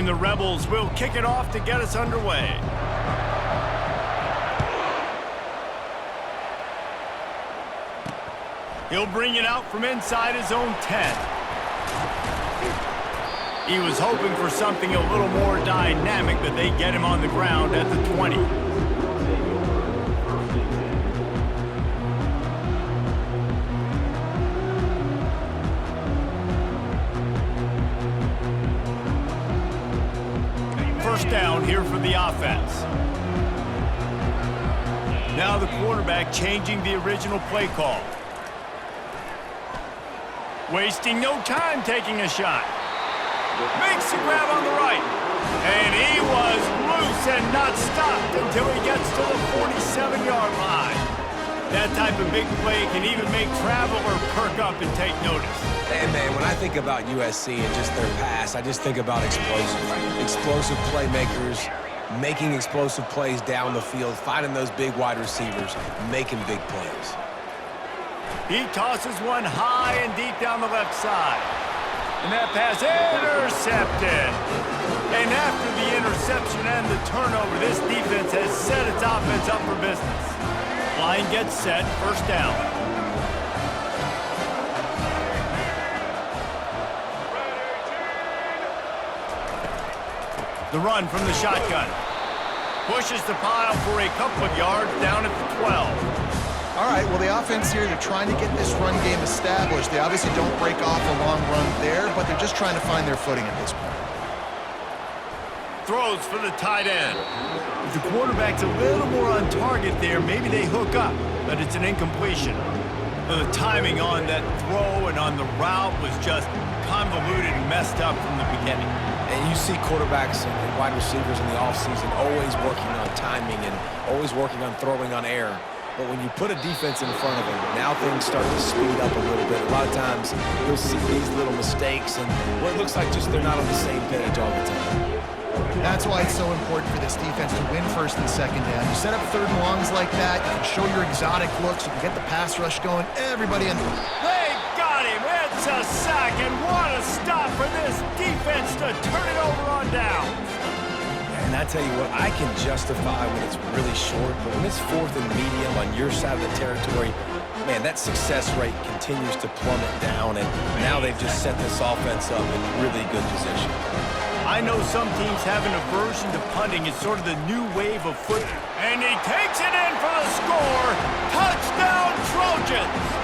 And the Rebels will kick it off to get us underway. He'll bring it out from inside his own 10. He was hoping for something a little more dynamic, but they get him on the ground at the 20. First down here for the offense. Now the quarterback changing the original play call. Wasting no time taking a shot. Makes the grab on the right. And he was loose and not stopped until he gets to the 47-yard line. That type of big play can even make traveler perk up and take notice. And man, when I think about USC and just their pass, I just think about explosive playmakers, making explosive plays down the field, finding those big wide receivers, making big plays. He tosses one high and deep down the left side. And that pass intercepted. And after the interception and the turnover, this defense has set its offense up for business. Line gets set, first down. The run from the shotgun. Pushes the pile for a couple of yards down at the 12. All right, well, the offense here, they're trying to get this run game established. They obviously don't break off a long run there, but they're just trying to find their footing at this point. Throws for the tight end. If the quarterback's a little more on target there, maybe they hook up, but it's an incompletion. The timing on that throw and on the route was just convoluted and messed up from the beginning. And you see quarterbacks and wide receivers in the offseason always working on timing and always working on throwing on air. But when you put a defense in front of them, now things start to speed up a little bit. A lot of times, you'll see these little mistakes, and it looks like just they're not on the same page all the time. That's why it's so important for this defense to win first and second down. You set up third and longs like that, you can show your exotic looks, you can get the pass rush going, everybody in. They got him! It's a sack, and what a stop for this defense to turn it over on down. And I tell you what, I can justify when it's really short, but when it's fourth and medium on your side of the territory, man, that success rate continues to plummet down, and now they've just set this offense up in really good position. I know some teams have an aversion to punting. It's sort of the new wave of football. And he takes it in for the score. Touchdown, Trojans!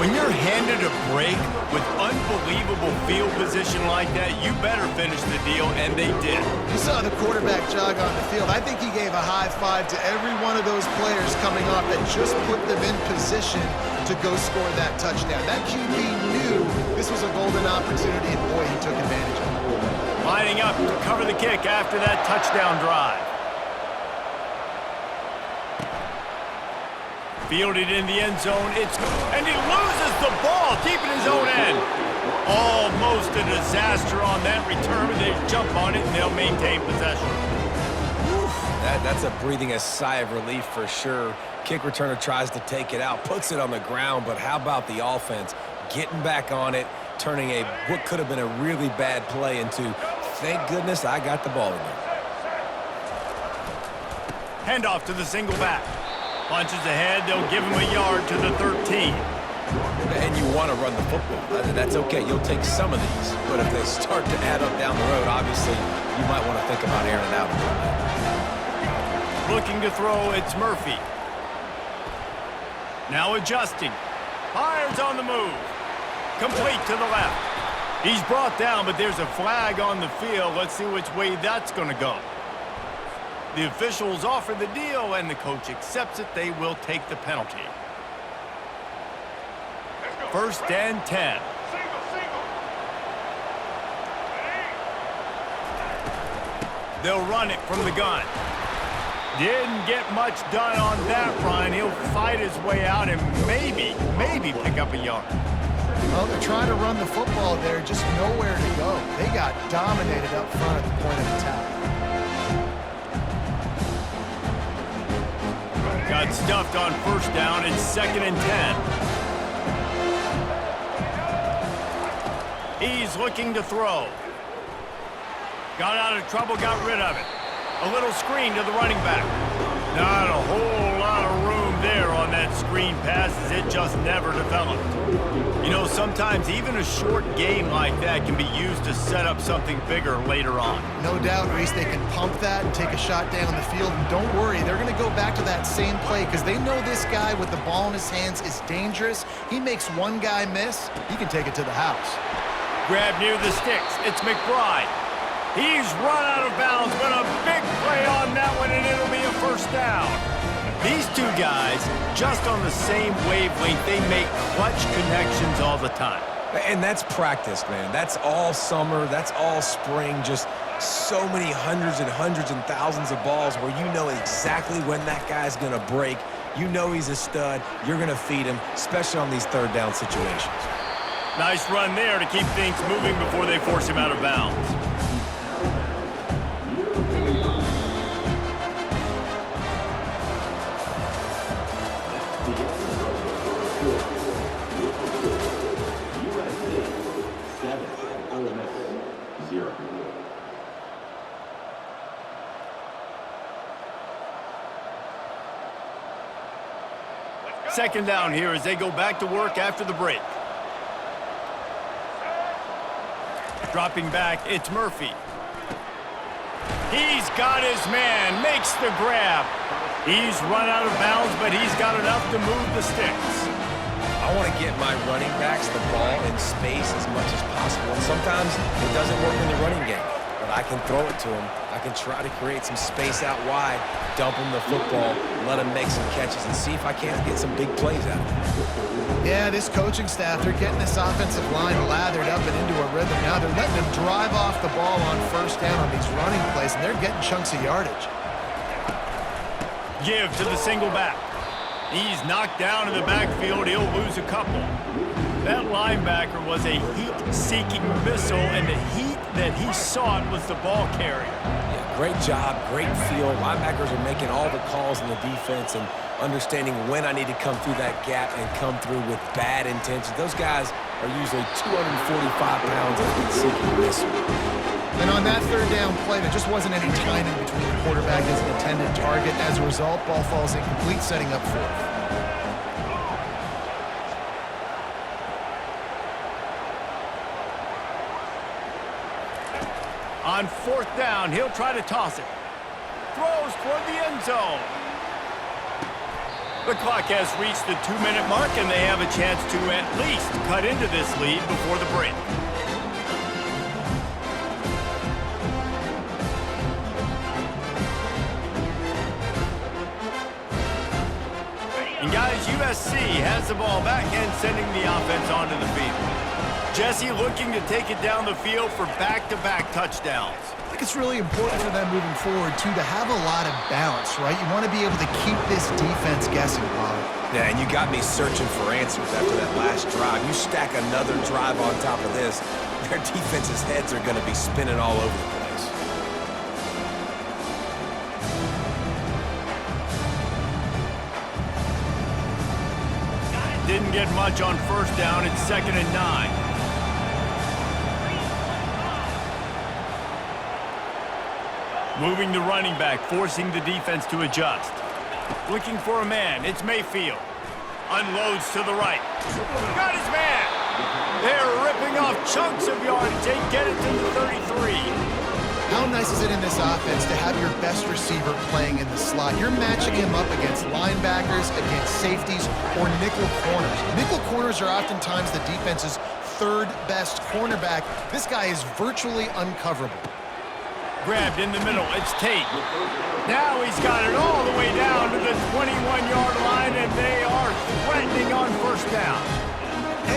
When you're handed a break with unbelievable field position like that, you better finish the deal, and they did. You saw the quarterback jog on the field. I think he gave a high five to every one of those players coming off that just put them in position to go score that touchdown. That QB knew this was a golden opportunity, and boy, he took advantage of it. Lining up to cover the kick after that touchdown drive. Fielded in the end zone, and he loses the ball, keeping his own end. Almost a disaster on that return, but they jump on it, and they'll maintain possession. That's breathing a sigh of relief for sure. Kick returner tries to take it out, puts it on the ground, but how about the offense getting back on it, turning what could have been a really bad play into, thank goodness I got the ball in there. Handoff to the single back. Punches ahead, they'll give him a yard to the 13. And you want to run the football. That's okay. You'll take some of these. But if they start to add up down the road, obviously, you might want to think about airing it out a little bit. Looking to throw, it's Murphy. Now adjusting. Fires on the move. Complete to the left. He's brought down, but there's a flag on the field. Let's see which way that's going to go. The officials offer the deal, and the coach accepts it. They will take the penalty. First and 10. They'll run it from the gun. Didn't get much done on that run. He'll fight his way out and maybe pick up a yard. Well, they're trying to run the football there, just nowhere to go. They got dominated up front at the point of attack. Got stuffed on first down. It's second and 10. He's looking to throw. Got out of trouble, got rid of it. A little screen to the running back. Not a whole lot of room there on that screen pass as it just never developed. You know, sometimes even a short game like that can be used to set up something bigger later on. No doubt, Reese, they can pump that and take a shot down the field. And don't worry, they're going to go back to that same play because they know this guy with the ball in his hands is dangerous. He makes one guy miss, he can take it to the house. Grab near the sticks. It's McBride. He's run out of bounds, but a big play on that one, and it'll be a first down. These two guys, just on the same wavelength, they make clutch connections all the time. And that's practice, man. That's all summer. That's all spring. Just so many hundreds and thousands of balls where you know exactly when that guy's going to break. You know he's a stud. You're going to feed him, especially on these third down situations. Nice run there to keep things moving before they force him out of bounds. Second down here as they go back to work after the break. Dropping back, it's Murphy. He's got his man, makes the grab. He's run out of bounds, but he's got enough to move the sticks. I want to get my running backs the ball in space as much as possible. And sometimes it doesn't work in the running game, but I can throw it to them. I can try to create some space out wide, dump him the football, let him make some catches, and see if I can't get some big plays out of him. Yeah, this coaching staff, they're getting this offensive line lathered up and into a rhythm. Now they're letting them drive off the ball on first down on these running plays, and they're getting chunks of yardage. Give to the single back. He's knocked down in the backfield. He'll lose a couple. That linebacker was a heat-seeking missile, and the heat that he sought was the ball carrier. Yeah, great job, great feel. Linebackers are making all the calls in the defense and understanding when I need to come through that gap and come through with bad intentions. Those guys are usually 245 pounds of heat-seeking missile. And on that third down play, there just wasn't any timing between the quarterback and his intended target. As a result, ball falls incomplete, setting up fourth. On fourth down, he'll try to toss it. Throws toward the end zone. The clock has reached the 2-minute mark, and they have a chance to at least cut into this lead before the break. And guys, USC has the ball back and sending the offense onto the field. Jesse looking to take it down the field for back-to-back touchdowns. I think it's really important for them moving forward, too, to have a lot of balance, right? You want to be able to keep this defense guessing, Bob. Yeah, and you got me searching for answers after that last drive. You stack another drive on top of this, their defense's heads are going to be spinning all over the place. Didn't get much on first down. It's 2nd and 9. Moving the running back, forcing the defense to adjust. Looking for a man. It's Mayfield. Unloads to the right. Got his man. They're ripping off chunks of yardage. They get it to the 33. How nice is it in this offense to have your best receiver playing in the slot? You're matching him up against linebackers, against safeties, or nickel corners. Nickel corners are oftentimes the defense's third best cornerback. This guy is virtually uncoverable. Grabbed in the middle. It's Tate. Now he's got it all the way down to the 21-yard line, and they are threatening on first down.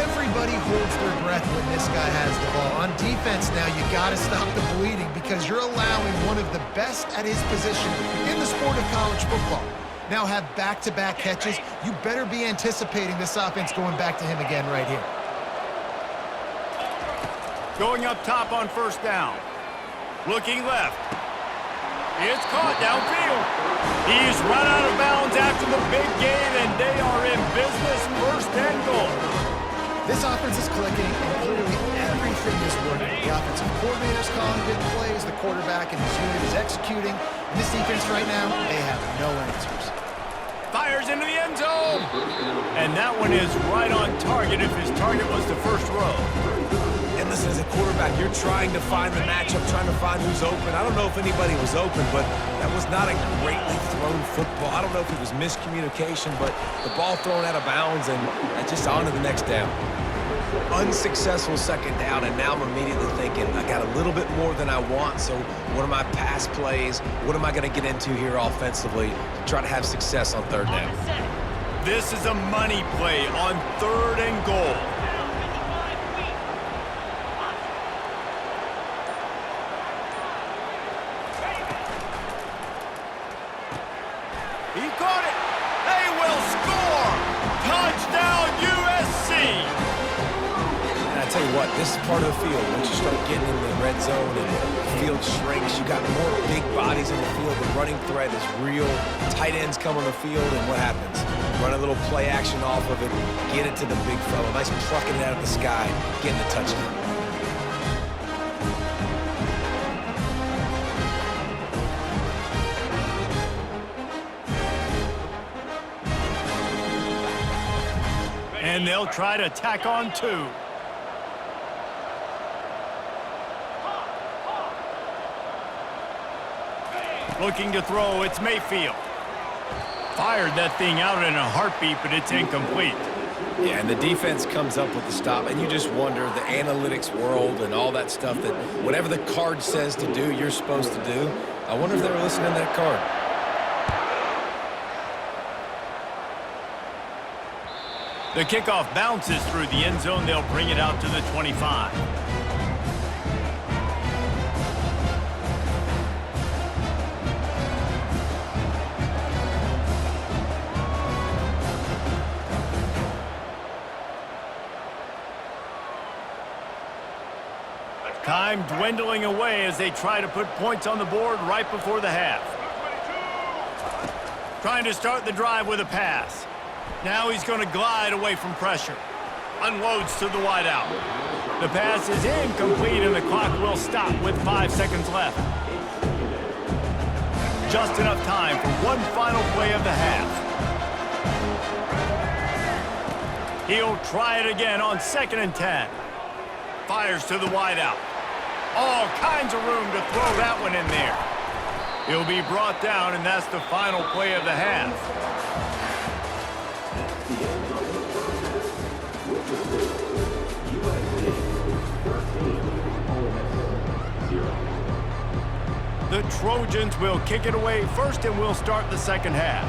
Everybody holds their breath when this guy has the ball. On defense now, you got to stop the bleeding because you're allowing one of the best at his position in the sport of college football. Now have back-to-back catches. You better be anticipating this offense going back to him again right here. Going up top on first down. Looking left. It's caught downfield. He's run out of bounds after the big gain, and they are in business, 1st and goal. This offense is clicking, and clearly everything is working. The offensive coordinator's calling good plays, the quarterback and his unit is executing, and this defense right now, they have no answers. Fires into the end zone. And that one is right on target if his target was the first row. And listen, as a quarterback, you're trying to find the matchup, trying to find who's open. I don't know if anybody was open, but that was not a greatly thrown football. I don't know if it was miscommunication, but the ball thrown out of bounds and just on to the next down. Unsuccessful second down, and now I'm immediately thinking, I got a little bit more than I want, so what are my pass plays? What am I going to get into here offensively to try to have success on third down? This is a money play on 3rd and goal. He caught it. They will score. Touchdown, USC. And I tell you what, this is part of the field. Once you start getting in the red zone and the field shrinks, you got more big bodies in the field. The running threat is real. Tight ends come on the field, and what happens? Run a little play action off of it, get it to the big fella. Nice plucking it out of the sky, getting the touchdown. And they'll try to tack on 2. Looking to throw, it's Mayfield. Fired that thing out in a heartbeat, but it's incomplete. Yeah, and the defense comes up with the stop, and you just wonder, the analytics world and all that stuff, that whatever the card says to do, you're supposed to do. I wonder if they were listening to that card. The kickoff bounces through the end zone. They'll bring it out to the 25. Time dwindling away as they try to put points on the board right before the half. Trying to start the drive with a pass. Now he's going to glide away from pressure. Unloads to the wideout. The pass is incomplete and the clock will stop with 5 seconds left. Just enough time for one final play of the half. He'll try it again on 2nd and 10. Fires to the wideout. All kinds of room to throw that one in there. He'll be brought down, and that's the final play of the half. The Trojans will kick it away first, and we'll start the second half.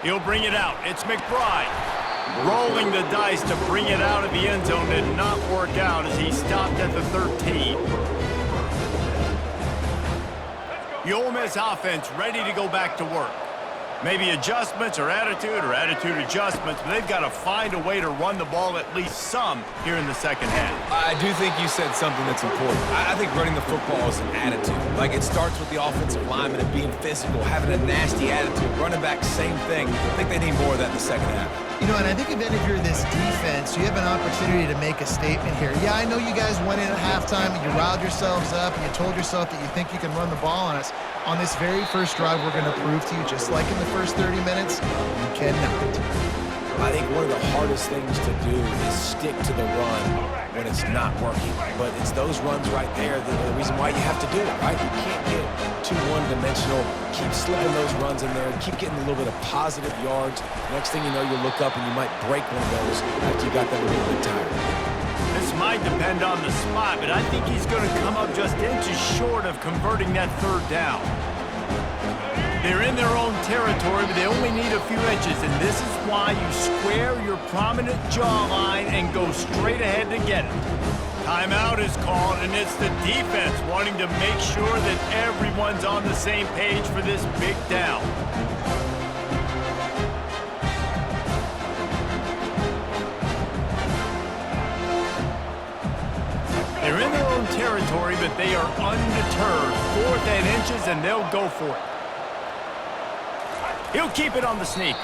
He'll bring it out. It's McBride. Rolling the dice to bring it out of the end zone did not work out as he stopped at the 13. The Ole Miss offense ready to go back to work. Maybe adjustments or attitude adjustments, but they've got to find a way to run the ball at least some here in the second half. I do think you said something that's important. I think running the football is an attitude. Like, it starts with the offensive lineman and being physical, having a nasty attitude. Running back, same thing. I think they need more of that in the second half. You know, and I think if you're this defense, you have an opportunity to make a statement here. Yeah, I know you guys went in at halftime and you riled yourselves up and you told yourself that you think you can run the ball on us. On this very first drive, we're going to prove to you, just like in the first 30 minutes, you cannot. I think one of the hardest things to do is stick to the run when it's not working. But it's those runs right there that are the reason why you have to do it, right? You can't get too one-dimensional. Keep slipping those runs in there. Keep getting a little bit of positive yards. Next thing you know, you look up and you might break one of those after you got them a little bit tired. This might depend on the spot, but I think he's going to come up just inches short of converting that third down. They're in their own territory, but they only need a few inches, and this is why you square your prominent jawline and go straight ahead to get it. Timeout is called, and it's the defense wanting to make sure that everyone's on the same page for this big down. They're in their own territory, but they are undeterred. 4th and inches, and they'll go for it. He'll keep it on the sneak.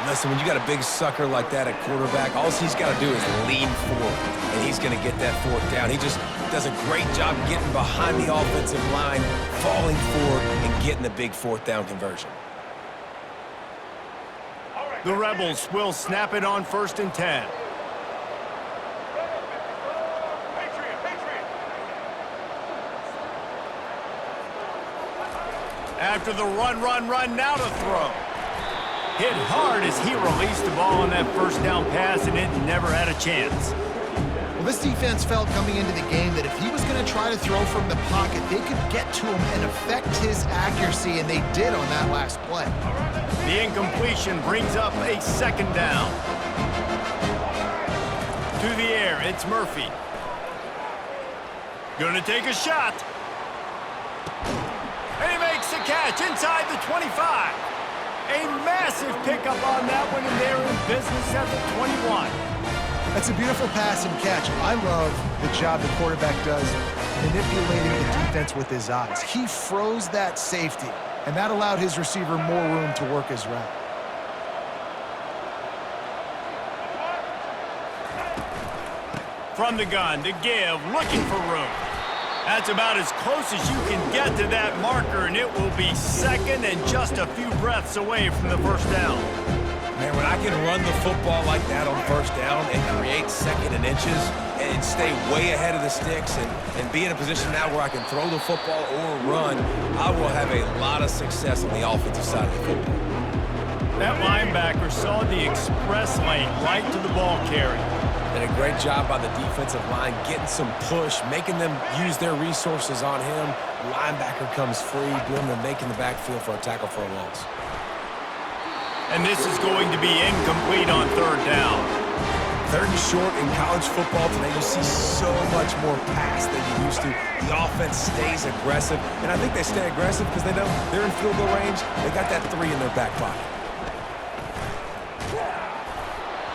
Listen, when you got a big sucker like that at quarterback, all he's got to do is lean forward, and he's going to get that fourth down. He just does a great job getting behind the offensive line, falling forward, and getting the big fourth down conversion. The Rebels will snap it on 1st and 10. After the run, now to throw. Hit hard as he released the ball on that first down pass, and it never had a chance. Well, this defense felt coming into the game that if he was going to try to throw from the pocket, they could get to him and affect his accuracy, and they did on that last play. The incompletion brings up a 2nd down. To the air, it's Murphy. Gonna take a shot. And he makes the catch inside the 25. A massive pickup on that one, and they're in business at the 21. That's a beautiful pass and catch. I love the job the quarterback does manipulating the defense with his eyes. He froze that safety, and that allowed his receiver more room to work his route. From the gun to give, looking for room. That's about as close as you can get to that marker, and it will be 2nd and just a few breaths away from the first down. Man, when I can run the football like that on 1st down and create 2nd and inches and stay way ahead of the sticks and be in a position now where I can throw the football or run, I will have a lot of success on the offensive side of the football. That linebacker saw the express lane right to the ball carrier. And a great job by the defensive line, getting some push, making them use their resources on him. Linebacker comes free, doing the making the backfield for a tackle for a loss. And this is going to be incomplete on 3rd down. 3rd and short in college football today, you see so much more pass than you used to. The offense stays aggressive, and I think they stay aggressive because they know they're in field goal range. They got that 3 in their back pocket.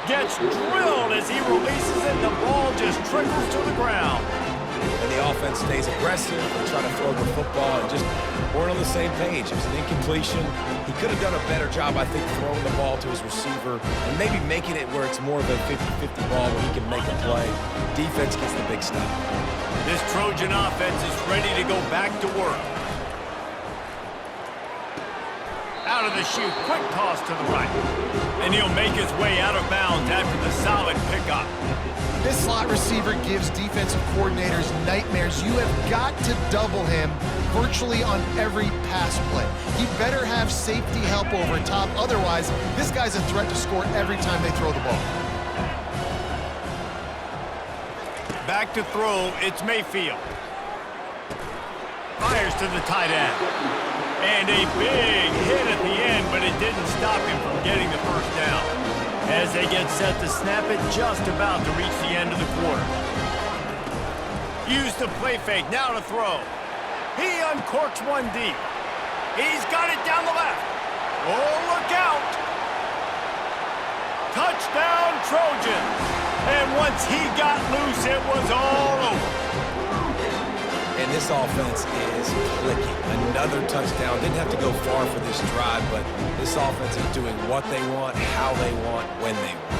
Gets drilled as he releases it. The ball just trickles to the ground. And the offense stays aggressive. They try to throw the football and just weren't on the same page. It was an incompletion. He could have done a better job, I think, throwing the ball to his receiver and maybe making it where it's more of a 50-50 ball where he can make a play. Defense gets the big stop. This Trojan offense is ready to go back to work. Out of the chute, quick toss to the right. And he'll make his way out of bounds after the solid pickup. This slot receiver gives defensive coordinators nightmares. You have got to double him virtually on every pass play. He better have safety help over top. Otherwise, this guy's a threat to score every time they throw the ball. Back to throw, it's Mayfield. Fires to the tight end. And a big hit at the end, but it didn't stop him from getting the first down. As they get set to snap it, just about to reach the end of the quarter. Use the play fake, now to throw. He uncorks one deep. He's got it down the left. Oh, look out! Touchdown, Trojans! And once he got loose, it was all over. And this offense is clicking. Another touchdown. Didn't have to go far for this drive, but this offense is doing what they want, how they want, when they want.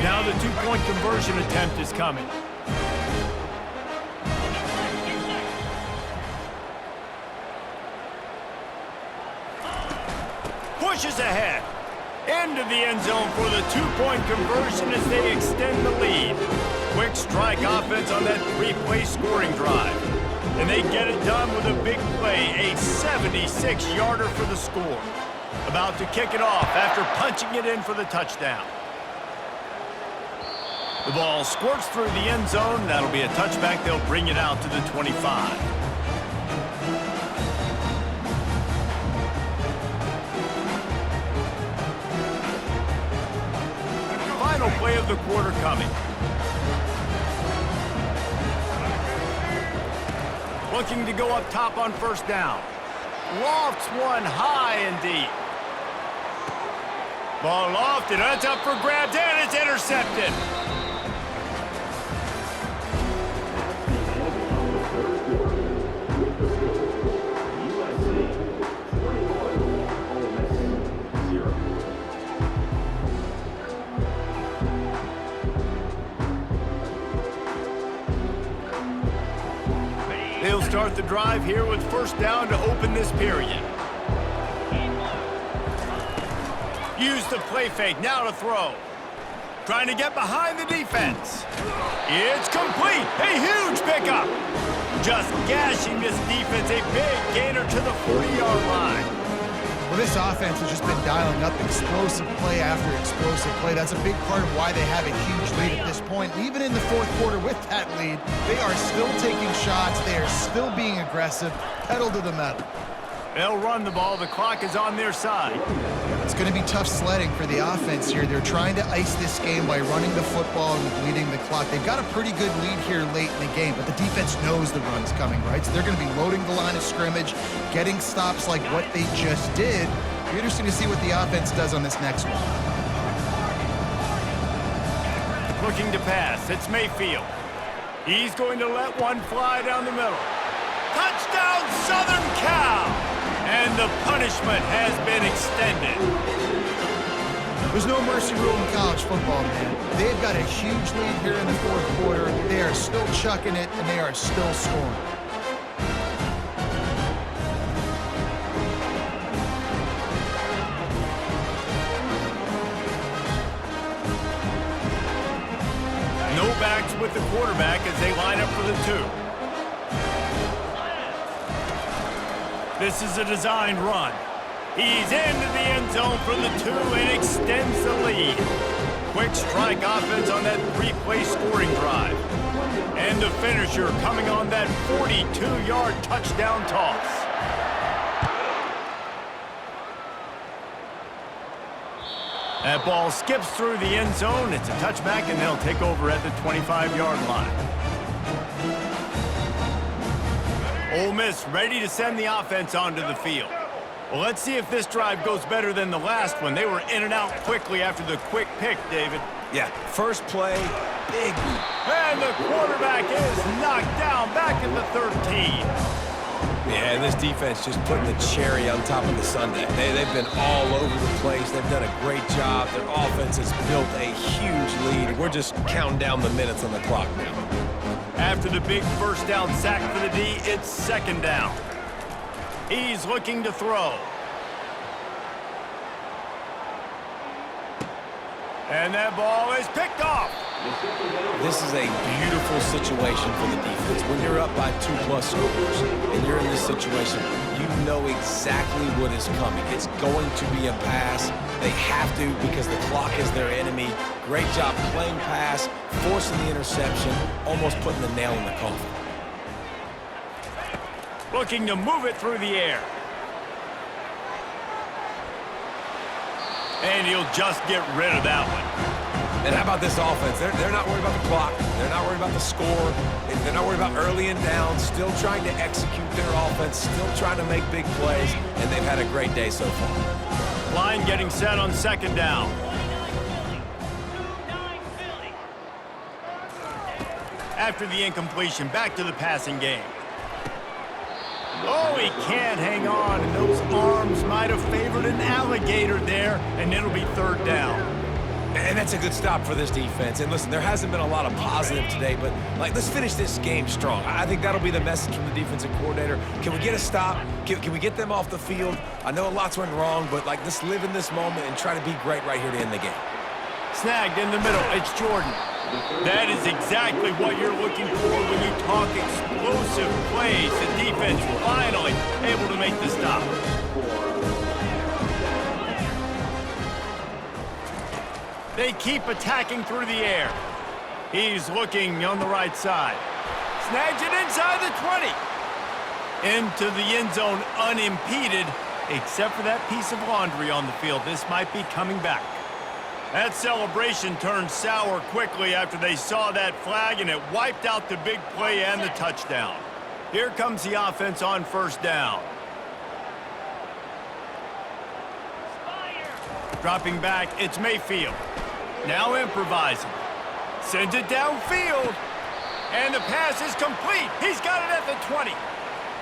Now the two-point conversion attempt is coming. Pushes ahead. Into the end zone for the two-point conversion as they extend the lead. Quick strike offense on that three-play scoring drive. And they get it done with a big play, a 76-yarder for the score. About to kick it off after punching it in for the touchdown. The ball squirts through the end zone. That'll be a touchback. They'll bring it out to the 25. Final play of the quarter coming. Looking to go up top on first down. Lofts one high and deep. Ball lofted, that's up for grabs, and it's intercepted. They'll start the drive here with first down to open this period. Use the play fake, now to throw. Trying to get behind the defense. It's complete, a huge pickup. Just gashing this defense, a big gainer to the 40-yard line. Well, this offense has just been dialing up explosive play after explosive play. That's a big part of why they have a huge lead at this point. Even in the fourth quarter with that lead, they are still taking shots. They are still being aggressive, pedal to the metal. They'll run the ball. The clock is on their side. It's going to be tough sledding for the offense here. They're trying to ice this game by running the football and bleeding the clock. They've got a pretty good lead here late in the game, but the defense knows the run's coming, right? So they're going to be loading the line of scrimmage, getting stops like what they just did. It'll be interesting to see what the offense does on this next one. Looking to pass. It's Mayfield. He's going to let one fly down the middle. Touchdown, Southern Cal! And the punishment has been extended. There's no mercy rule in college football, man. They've got a huge lead here in the fourth quarter. They are still chucking it, and they are still scoring. No backs with the quarterback as they line up for the two. This is a designed run. He's into the end zone for the two and extends the lead. Quick strike offense on that three-play scoring drive. And the finisher coming on that 42-yard touchdown toss. That ball skips through the end zone. It's a touchback, and they'll take over at the 25-yard line. Ole Miss ready to send the offense onto the field. Well, let's see if this drive goes better than the last one. They were in and out quickly after the quick pick, David. Yeah, first play, big. And the quarterback is knocked down back at the 13. Yeah, and this defense just putting the cherry on top of the sundae. They've been all over the place. They've done a great job. Their offense has built a huge lead. We're just counting down the minutes on the clock now. After the big first down sack for the D, it's second down. He's looking to throw. And that ball is picked off. This is a beautiful situation for the defense. When you're up by 2+ scores and you're in this situation, you know exactly what is coming. It's going to be a pass. They have to because the clock is their enemy. Great job playing pass, forcing the interception, almost putting the nail in the coffin. Looking to move it through the air. And he'll just get rid of that one. And how about this offense? They're not worried about the clock. They're not worried about the score. They're not worried about early and down. Still trying to execute their offense. Still trying to make big plays. And they've had a great day so far. Line getting set on second down. After the incompletion, back to the passing game. Oh, he can't hang on, and those arms might have favored an alligator there, and it'll be third down. And that's a good stop for this defense. And listen, there hasn't been a lot of positive today, but let's finish this game strong. I think that'll be the message from the defensive coordinator. Can we get a stop? Can we get them off the field? I know a lot's went wrong, but let's live in this moment and try to be great right here to end the game. Snagged in the middle, it's Jordan. That is exactly what you're looking for when you talk explosive plays. The defense finally able to make the stop. They keep attacking through the air. He's looking on the right side. Snags it inside the 20. Into the end zone unimpeded, except for that piece of laundry on the field. This might be coming back. That celebration turned sour quickly after they saw that flag, and it wiped out the big play and the touchdown. Here comes the offense on first down. Dropping back, it's Mayfield. Now improvising. Sends it downfield. And the pass is complete. He's got it at the 20.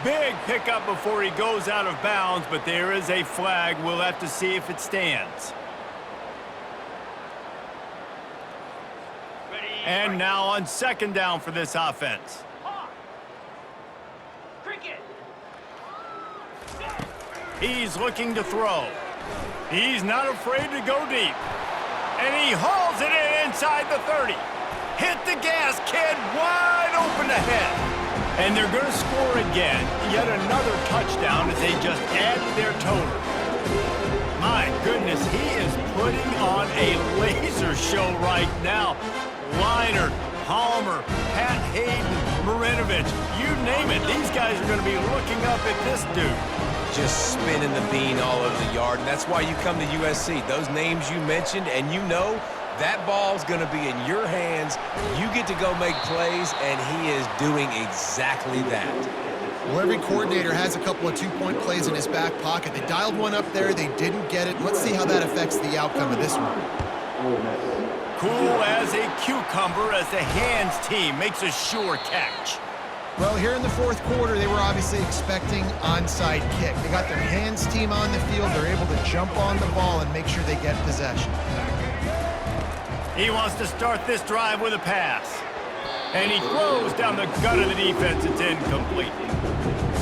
Big pickup before he goes out of bounds, but there is a flag. We'll have to see if it stands. And now on second down for this offense. He's looking to throw. He's not afraid to go deep. And he hauls it in inside the 30. Hit the gas, kid, wide open ahead. And they're going to score again. Yet another touchdown as they just add to their total. My goodness, he is putting on a laser show right now. Leinart, Palmer, Pat Hayden, Marinovich, you name it. These guys are going to be looking up at this dude. Just spinning the bean all over the yard, and that's why you come to USC. Those names you mentioned, and you know that ball's going to be in your hands. You get to go make plays, and he is doing exactly that. Well, every coordinator has a couple of two-point plays in his back pocket. They dialed one up there. They didn't get it. Let's see how that affects the outcome of this one. Cool as a cucumber as the hands team makes a sure catch. Well, here in the fourth quarter, they were obviously expecting onside kick. They got their hands team on the field. They're able to jump on the ball and make sure they get possession. He wants to start this drive with a pass. And he throws down the gut of the defense. It's incomplete.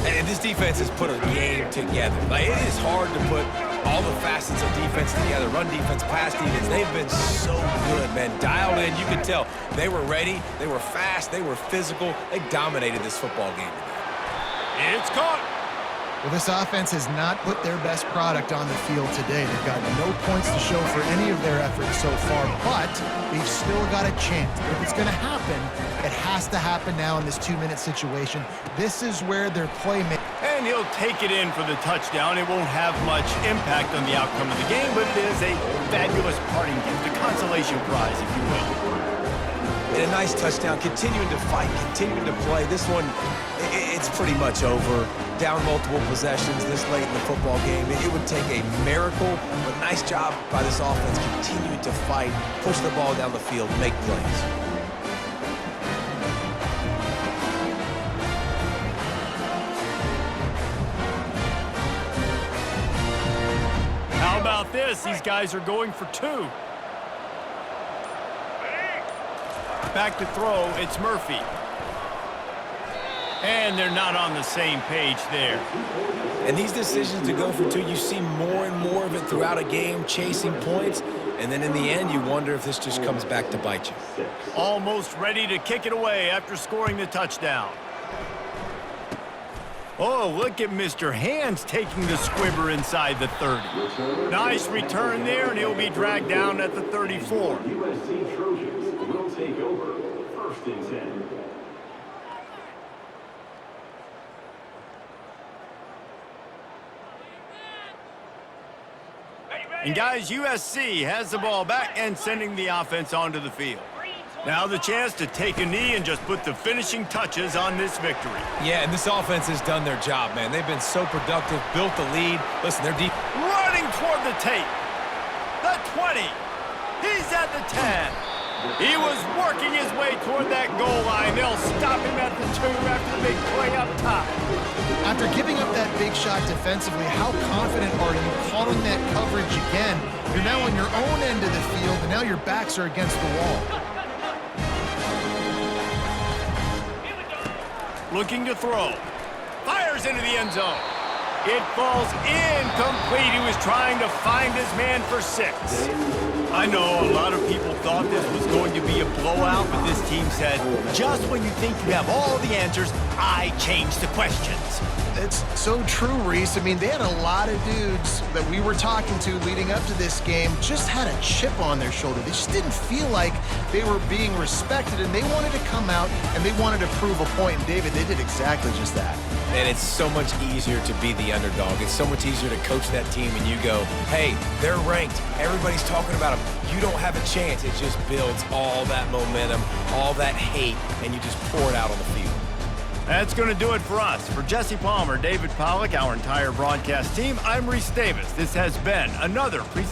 And this defense has put a game together. Like, it is hard to put all the facets of defense together. Run defense, pass defense. They've been so good, man. Dialed in. You can tell they were ready. They were fast. They were physical. They dominated this football game. It's caught. Well, this offense has not put their best product on the field today. They've got no points to show for any of their efforts so far, but they've still got a chance. If it's going to happen, it has to happen now in this two-minute situation. This is where their playmaking. And he'll take it in for the touchdown. It won't have much impact on the outcome of the game, but it is a fabulous parting gift, a consolation prize, if you will. And a nice touchdown, continuing to fight, continuing to play. This one, it's pretty much over. Down multiple possessions this late in the football game. It would take a miracle, but nice job by this offense continuing to fight, push the ball down the field, make plays. How about this? These guys are going for two. Back to throw, it's Murphy. And they're not on the same page there. And these decisions to go for two, you see more and more of it throughout a game, chasing points, and then in the end, you wonder if this just comes back to bite you. Almost ready to kick it away after scoring the touchdown. Oh, look at Mr. Hands taking the squibber inside the 30. Nice return there, and he'll be dragged down at the 34. USC Trojans will take over first and 10. And guys, USC has the ball back and sending the offense onto the field. Now the chance to take a knee and just put the finishing touches on this victory. Yeah, and this offense has done their job, man. They've been so productive, built the lead. Listen, they're deep. Running toward the tape. The 20. He's at the 10. He was working his way toward that goal line. They'll stop him at the 2 after the big play up top. After giving up that big shot defensively, how confident are you calling that coverage again? You're now on your own end of the field, and now your backs are against the wall. Looking to throw. Fires into the end zone. It falls incomplete. He was trying to find his man for 6. I know a lot of people thought this was going to be a blowout, but this team said, just when you think you have all the answers, I change the questions. It's so true, Reese. I mean, they had a lot of dudes that we were talking to leading up to this game just had a chip on their shoulder. They just didn't feel like they were being respected, and they wanted to come out and they wanted to prove a point. And David, they did exactly just that. And it's so much easier to be the underdog. It's so much easier to coach that team and you go, hey, they're ranked. Everybody's talking about them. You don't have a chance. It just builds all that momentum, all that hate, and you just pour it out on the field. That's going to do it for us. For Jesse Palmer, David Pollack, our entire broadcast team, I'm Reese Davis. This has been another presentation.